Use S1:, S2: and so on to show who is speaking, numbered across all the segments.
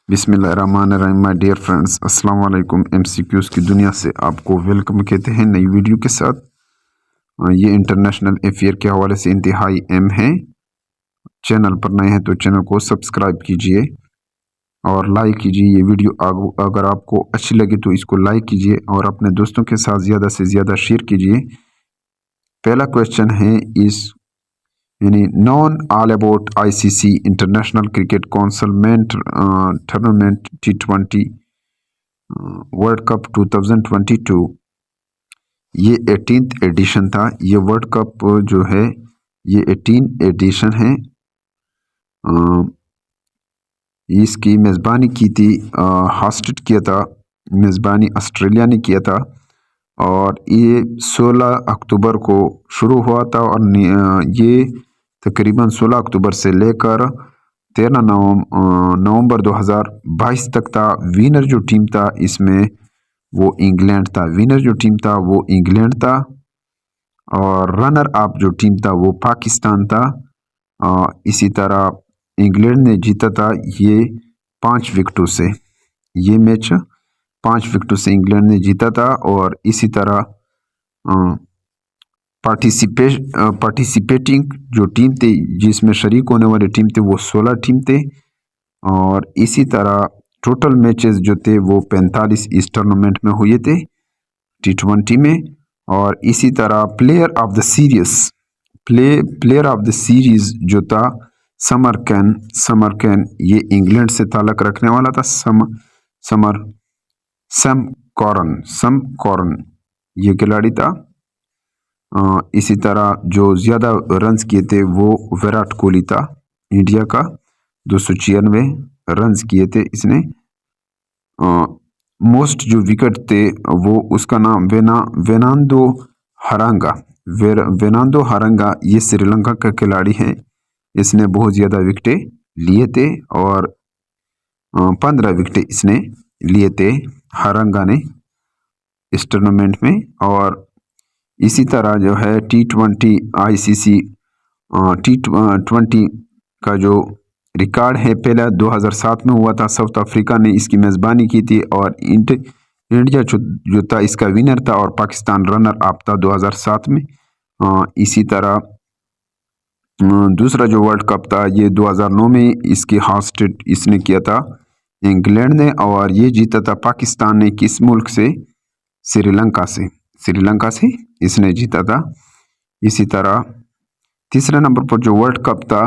S1: बिस्मिल्लाहिर्रहमानिर्रहीम my dear friends, अस्सलाम वालेकुम। एमसीक्यूज़ की दुनिया से आपको वेलकम कहते हैं नई वीडियो के साथ। ये इंटरनेशनल अफेयर के हवाले से इंतहाई अहम है। चैनल पर नए हैं तो चैनल को सब्सक्राइब कीजिए और लाइक कीजिए। ये वीडियो अगर आपको अच्छी लगे तो इसको लाइक कीजिए और अपने दोस्तों के साथ ज़्यादा से ज़्यादा शेयर कीजिए। पहला क्वेश्चन है इस यानी non all about ICC international cricket council main tournament T20 world cup 2022 ये 18th एडिशन था। ये वर्ल्ड कप जो है ये 18 एडिशन है। इसकी मेज़बानी की थी, होस्टेड किया था, मेज़बानी ऑस्ट्रेलिया ने किया था और ये 16 अक्टूबर को शुरू हुआ था और ये तकरीबन 16 अक्टूबर से लेकर 13 नवंबर 2022 तक था। विनर जो टीम था इसमें वो इंग्लैंड था। विनर जो टीम था वो इंग्लैंड था और रनर अप जो टीम था वो पाकिस्तान था। इसी तरह इंग्लैंड ने जीता था ये 5 विकेटों से। ये मैच 5 विकेटों से इंग्लैंड ने जीता था और इसी तरह पार्टिसिपेटिंग जो टीम थे जिसमें शरीक होने वाले टीम थे वो 16 टीम थे और इसी तरह टोटल मैचेस जो थे वो 45 इस टूर्नामेंट में हुए थे T20 में। और इसी तरह प्लेयर ऑफ द सीरीज जो था समर कैन ये इंग्लैंड से ताल्लुक रखने वाला था। सम कॉरन ये खिलाड़ी था। इसी तरह जो ज़्यादा रन्स किए थे वो विराट कोहली था, इंडिया का 296 रन्स किए थे इसने। मोस्ट जो विकेट थे वो उसका नाम वेनांदो हरंगा ये श्रीलंका का खिलाड़ी है। इसने बहुत ज़्यादा विकेटें लिए थे और 15 विकेटें इसने लिए थे हरंगा ने इस टूर्नामेंट में। और इसी तरह जो है T20 आईसीसी T20 का जो रिकॉर्ड है पहला 2007 में हुआ था। साउथ अफ्रीका ने इसकी मेज़बानी की थी और इंडिया जो था इसका विनर था और पाकिस्तान रनर अप था 2007 में। इसी तरह दूसरा जो वर्ल्ड कप था ये 2009 में इसकी होस्टेड इसने किया था इंग्लैंड ने और ये जीता था पाकिस्तान ने। किस मुल्क से? श्रीलंका से इसने जीता था। इसी तरह तीसरे नंबर पर जो वर्ल्ड कप था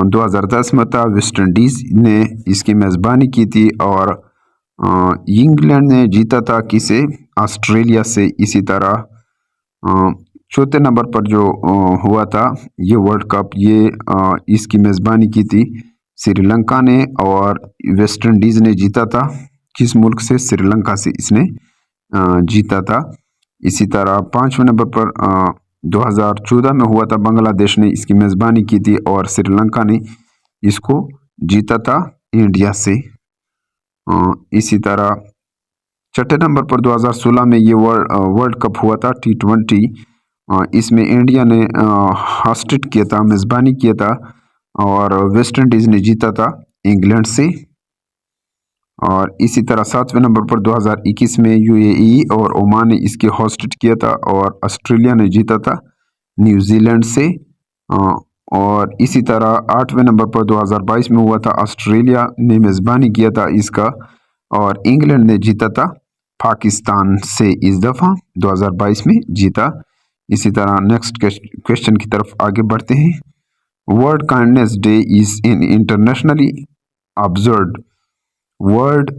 S1: 2010 में था। वेस्ट इंडीज़ ने इसकी मेज़बानी की थी और इंग्लैंड ने जीता था किसे? ऑस्ट्रेलिया से। इसी तरह चौथे नंबर पर जो हुआ था ये वर्ल्ड कप ये इसकी मेज़बानी की थी श्रीलंका ने और वेस्ट इंडीज़ ने जीता था। किस मुल्क से? श्रीलंका से इसने जीता था। इसी तरह पाँचवें नंबर पर 2014 में हुआ था। बांग्लादेश ने इसकी मेज़बानी की थी और श्रीलंका ने इसको जीता था इंडिया से। इसी तरह छठे नंबर पर 2016 में ये वर्ल्ड कप हुआ था T20। इसमें इंडिया ने होस्टेड किया था, मेज़बानी किया था और वेस्ट इंडीज़ ने जीता था इंग्लैंड से। और इसी तरह सातवें नंबर पर 2021 में यूएई और ओमान ने इसके होस्टेड किया था और ऑस्ट्रेलिया ने जीता था न्यूजीलैंड से। और इसी तरह आठवें नंबर पर 2022 में हुआ था। ऑस्ट्रेलिया ने मेज़बानी किया था इसका और इंग्लैंड ने जीता था पाकिस्तान से इस दफ़ा 2022 में जीता। इसी तरह नेक्स्ट क्वेश्चन की तरफ आगे बढ़ते हैं। World kindness day is internationally observed. World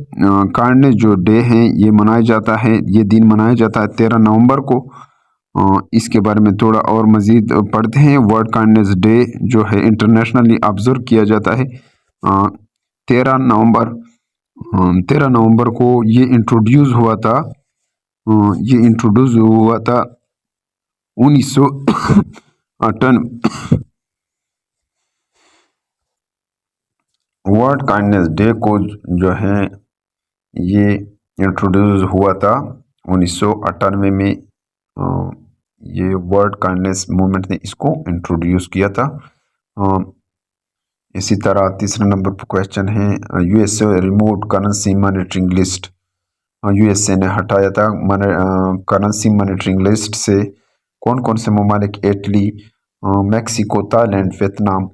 S1: kindness जो डे है ये मनाया जाता है, ये दिन मनाया जाता है 13 नवंबर को। इसके बारे में थोड़ा और मज़ीद पढ़ते हैं। वर्ल्ड काइंडनेस डे जो है इंटरनेशनली ऑब्जर्व किया जाता है 13 नवंबर को। ये इंट्रोड्यूस हुआ था 1998। वर्ल्ड काइंडनेस डे को जो है ये इंट्रोड्यूस हुआ था 1998 में। ये वर्ल्ड काइंडनेस मूवमेंट ने इसको इंट्रोड्यूस किया था। इसी तरह तीसरे नंबर पर क्वेश्चन है USA remove currency monitoring list. USA ने हटाया था करेंसी मॉनिटरिंग लिस्ट से कौन कौन से ममालिक, इटली, मैक्सिको, थाईलैंड, वियतनाम।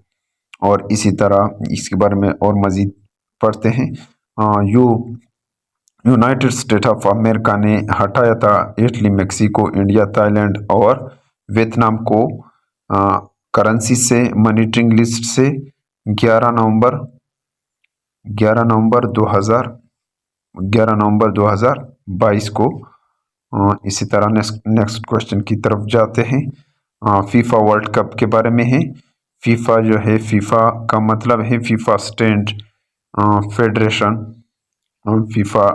S1: और इसी तरह इसके बारे में और मज़ीद पढ़ते हैं। यूनाइटेड स्टेट ऑफ अमेरिका ने हटाया था इटली, मैक्सिको, इंडिया, थाईलैंड और वियतनाम को करेंसी से मॉनिटरिंग लिस्ट से 11 नवंबर 2022 को। इसी तरह नेक्स्ट क्वेश्चन की तरफ जाते हैं। फीफा वर्ल्ड कप के बारे में है। फीफा जो है, फीफा का मतलब है FIFA stand federation, FIFA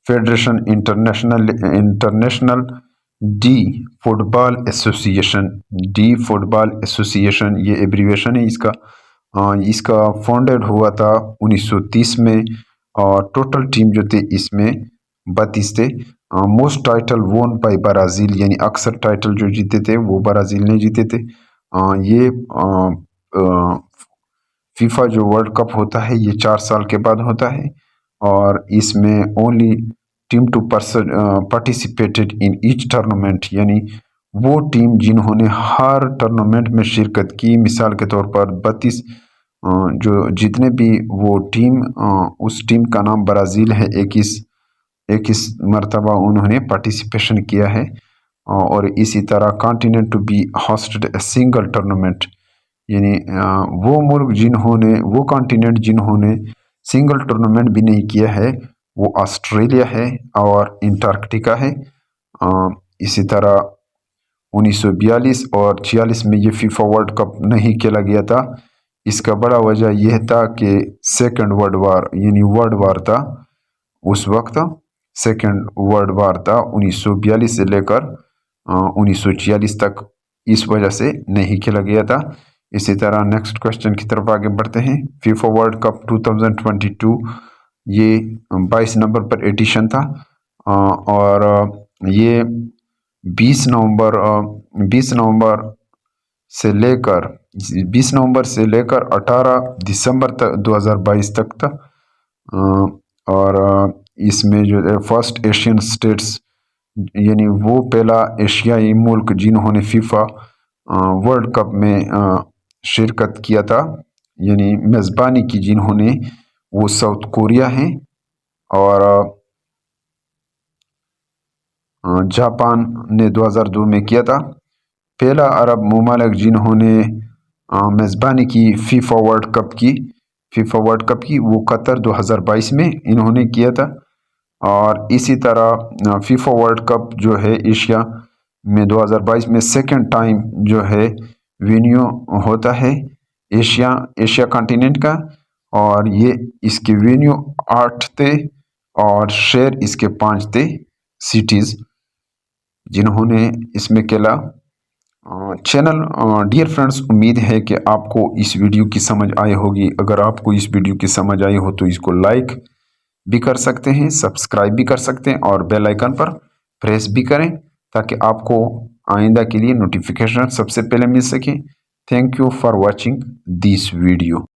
S1: federation international football association, ये एब्रीवेशन है इसका। इसका फाउंडेड हुआ था 1930 में और टोटल टीम जो थे इसमें 32 थे। मोस्ट टाइटल वोन बाय ब्राज़ील, यानी अक्सर टाइटल जो जीते थे वो ब्राज़ील ने जीते थे। ये फीफा जो वर्ल्ड कप होता है ये 4 साल के बाद होता है और इसमें only team two participated in each tournament, यानी वो टीम जिन्होंने हर टूर्नामेंट में शिरकत की। मिसाल के तौर पर 32 जो जितने भी वो टीम, उस टीम का नाम ब्राज़ील है। 21 मरतबा उन्होंने पार्टिसिपेशन किया है। और इसी तरह continent to be hosted a single tournament, यानी वो मुल्क जिन्होंने, वो कॉन्टिनेंट जिन्होंने सिंगल टूर्नामेंट भी नहीं किया है वो ऑस्ट्रेलिया है और अंटार्कटिका है। इसी तरह 1942 और 46 में ये फीफा वर्ल्ड कप नहीं खेला गया था। इसका बड़ा वजह यह था कि सेकेंड वर्ल्ड वार, यानी वर्ल्ड वार था उस वक्त। सेकेंड वर्ल्ड वार था 1942 से लेकर 1946 तक, इस वजह से नहीं खेला गया था। इसी तरह नेक्स्ट क्वेश्चन की तरफ आगे बढ़ते हैं। फीफा वर्ल्ड कप 2022 ये 22 नंबर पर एडिशन था और ये 20 नवंबर से लेकर 18 दिसंबर तक 2022 तक था। और इसमें जो फर्स्ट एशियन स्टेट्स, यानी वो पहला एशियाई मुल्क जिन्होंने फीफा वर्ल्ड कप में शिरकत किया था, यानी मेज़बानी की जिन्होंने, वो साउथ कोरिया हैं और जापान ने 2002 में किया था। पहला अरब ममालिक जिन्होंने मेज़बानी की फीफा वर्ल्ड कप की वो कतर 2022 में इन्होंने किया था। और इसी तरह फीफा वर्ल्ड कप जो है एशिया में 2022 में सेकंड टाइम जो है वेन्यू होता है एशिया कॉन्टिनेंट का, और ये इसके वेन्यू 8 थे और शहर इसके 5 थे सिटीज़ जिन्होंने इसमें खेला। चैनल डियर फ्रेंड्स, उम्मीद है कि आपको इस वीडियो की समझ आई होगी। अगर आपको इस वीडियो की समझ आई हो तो इसको लाइक भी कर सकते हैं, सब्सक्राइब भी कर सकते हैं और बेल आइकन पर प्रेस भी करें ताकि आपको आइंदा के लिए नोटिफिकेशन सबसे पहले मिल सके। Thank you for watching this video.